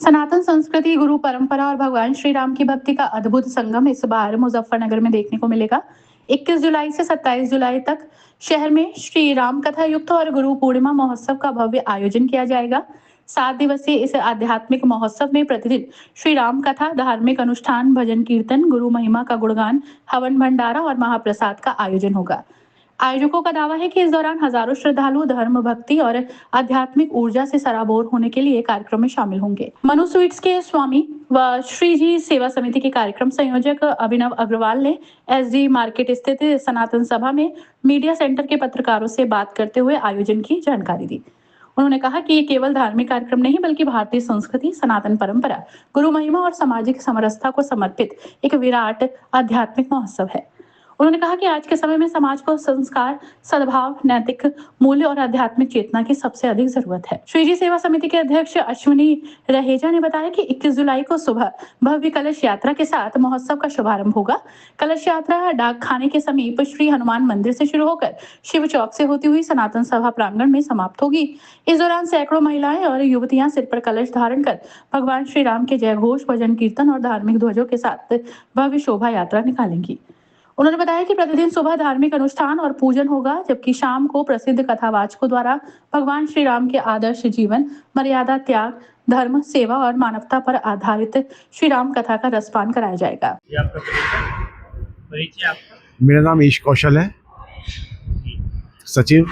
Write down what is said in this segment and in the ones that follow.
सनातन संस्कृति, गुरु परंपरा और भगवान श्री राम की भक्ति का अद्भुत संगम इस बार मुजफ्फरनगर में देखने को मिलेगा। 21 जुलाई से 27 जुलाई तक शहर में श्री राम कथा युक्त और गुरु पूर्णिमा महोत्सव का भव्य आयोजन किया जाएगा। 7 दिवसीय इस आध्यात्मिक महोत्सव में प्रतिदिन श्री राम कथा, धार्मिक अनुष्ठान, भजन कीर्तन, गुरु महिमा का गुणगान, हवन भंडारा और महाप्रसाद का आयोजन होगा। आयोजकों का दावा है कि इस दौरान हजारों श्रद्धालु धर्म, भक्ति और आध्यात्मिक ऊर्जा से सराबोर होने के लिए कार्यक्रम में शामिल होंगे। मनु स्वीट्स के स्वामी व श्री जी सेवा समिति के कार्यक्रम संयोजक अभिनव अग्रवाल ने एसडी मार्केट स्थित सनातन सभा में मीडिया सेंटर के पत्रकारों से बात करते हुए आयोजन की जानकारी दी। उन्होंने कहा कि ये केवल धार्मिक कार्यक्रम नहीं बल्कि भारतीय संस्कृति, सनातन परंपरा, गुरु महिमा और सामाजिक समरसता को समर्पित एक विराट आध्यात्मिक महोत्सव है। उन्होंने कहा कि आज के समय में समाज को संस्कार, सद्भाव, नैतिक मूल्य और आध्यात्मिक चेतना की सबसे अधिक जरूरत है। श्रीजी सेवा समिति के अध्यक्ष अश्विनी रहेजा ने बताया कि 21 जुलाई को सुबह भव्य कलश यात्रा के साथ महोत्सव का शुभारंभ होगा। कलश यात्रा डाक खाने के समीप श्री हनुमान मंदिर से शुरू होकर शिव चौक से होती हुई सनातन सभा प्रांगण में समाप्त होगी। इस दौरान सैकड़ों महिलाएं और युवतियां सिर पर कलश धारण कर भगवान श्री राम के जय घोष, भजन कीर्तन और धार्मिक ध्वजों के साथ भव्य शोभा यात्रा निकालेंगी। उन्होंने बताया कि प्रतिदिन सुबह धार्मिक अनुष्ठान और पूजन होगा, जबकि शाम को प्रसिद्ध कथावाचकों द्वारा भगवान श्री राम के आदर्श जीवन, मर्यादा, त्याग, धर्म, सेवा और मानवता पर आधारित श्री राम कथा का रसपान कराया जाएगा। मेरा नाम ईश कौशल है, सचिव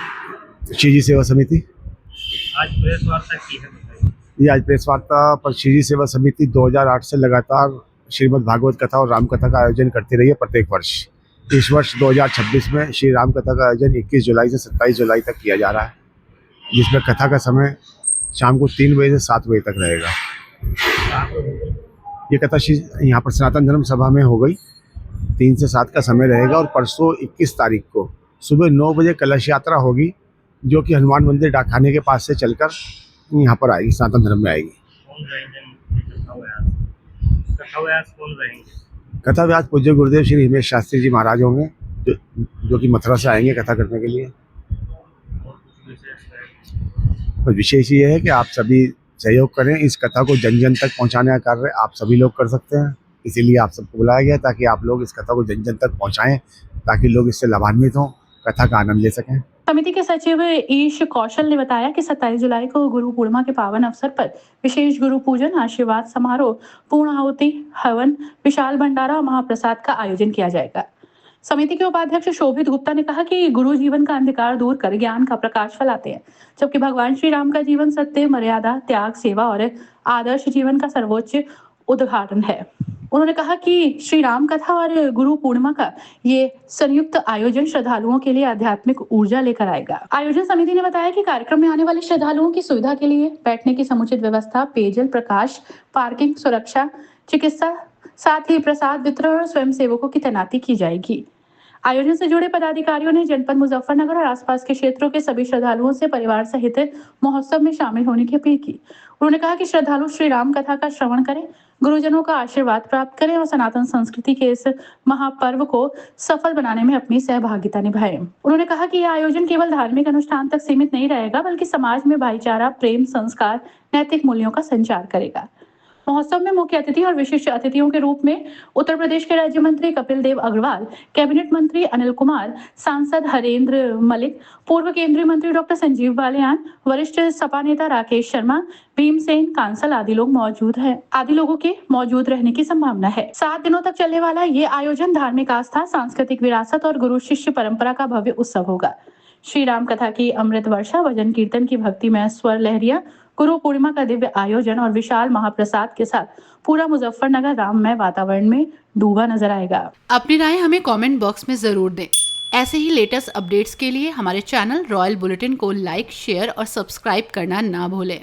श्रीजी सेवा समिति। आज प्रेस वार्ता की है। ये आज प्रेस वार्ता पर श्रीजी सेवा समिति 2008 से लगातार श्रीमद् भागवत कथा और राम कथा का आयोजन करती रही है प्रत्येक वर्ष। इस वर्ष 2026 में श्री राम कथा का आयोजन 21 जुलाई से 27 जुलाई तक किया जा रहा है, जिसमें कथा का समय शाम को 3 बजे से 7 बजे तक रहेगा। ये कथा यहाँ पर सनातन धर्म सभा में हो गई। 3 से 7 का समय रहेगा और परसों 21 तारीख को सुबह 9 बजे कलश यात्रा होगी, जो कि हनुमान मंदिर डाकखाने के पास से चलकर यहाँ पर आएगी, सनातन धर्म में आएगी। कथा व्यास पूज्य गुरुदेव श्री हिमेश शास्त्री जी महाराज होंगे, जो कि मथुरा से आएंगे कथा करने के लिए। तो विशेष ये है कि आप सभी सहयोग करें, इस कथा को जन जन तक पहुंचाने का कार्य आप सभी लोग कर सकते हैं। इसीलिए आप सबको बुलाया गया ताकि आप लोग इस कथा को जन जन तक पहुंचाएं, ताकि लोग इससे लाभान्वित हों, कथा का आनंद ले सकें। समिति के सचिव ईश कौशल ने बताया कि 27 जुलाई को गुरु पूर्णिमा के पावन अवसर पर विशेष गुरु पूजन, आशीर्वाद समारोह, पूर्ण आहुति, हवन, विशाल भंडारा और महाप्रसाद का आयोजन किया जाएगा। समिति के उपाध्यक्ष शोभित गुप्ता ने कहा कि गुरु जीवन का अंधकार दूर कर ज्ञान का प्रकाश फैलाते हैं, जबकि भगवान श्री राम का जीवन सत्य, मर्यादा, त्याग, सेवा और आदर्श जीवन का सर्वोच्च उद्घाटन है। उन्होंने कहा कि श्री राम कथा और गुरु पूर्णिमा का ये संयुक्त आयोजन श्रद्धालुओं के लिए आध्यात्मिक ऊर्जा लेकर आएगा। आयोजन समिति ने बताया कि कार्यक्रम में आने वाले श्रद्धालुओं की सुविधा के लिए बैठने की समुचित व्यवस्था, पेयजल, प्रकाश, पार्किंग, सुरक्षा, चिकित्सा, साथ ही प्रसाद वितरण और स्वयंसेवकों की तैनाती की जाएगी। आयोजन से जुड़े पदाधिकारियों ने जनपद मुजफ्फरनगर और आसपास के क्षेत्रों के सभी श्रद्धालुओं से परिवार सहित महोत्सव में शामिल होने की अपील की। उन्होंने कहा कि श्रद्धालु श्री राम कथा का श्रवण करें, गुरुजनों का आशीर्वाद प्राप्त करें और सनातन संस्कृति के इस महापर्व को सफल बनाने में अपनी सहभागिता निभाएं। उन्होंने कहा कि यह आयोजन केवल धार्मिक अनुष्ठान तक सीमित नहीं रहेगा, बल्कि समाज में भाईचारा, प्रेम, संस्कार, नैतिक मूल्यों का संचार करेगा। महोत्सव में मुख्य अतिथि और विशिष्ट अतिथियों के रूप में उत्तर प्रदेश के राज्य मंत्री कपिल देव अग्रवाल, कैबिनेट मंत्री अनिल कुमार, सांसद हरेंद्र मलिक, पूर्व केंद्रीय मंत्री डॉक्टर संजीव बालियान, वरिष्ठ सपा नेता राकेश शर्मा, भीमसेन कांसल आदि लोगों के मौजूद रहने की संभावना है। 7 दिनों तक चलने वाला ये आयोजन धार्मिक आस्था, सांस्कृतिक विरासत और गुरु शिष्य परंपरा का भव्य उत्सव होगा। श्री राम कथा की अमृत वर्षा, भजन कीर्तन की भक्तिमय स्वर लहरियां, गुरु पूर्णिमा का दिव्य आयोजन और विशाल महाप्रसाद के साथ पूरा मुजफ्फरनगर राममय वातावरण में डूबा नजर आएगा। अपनी राय हमें कमेंट बॉक्स में जरूर दें। ऐसे ही लेटेस्ट अपडेट्स के लिए हमारे चैनल रॉयल बुलेटिन को लाइक, शेयर और सब्सक्राइब करना ना भूलें।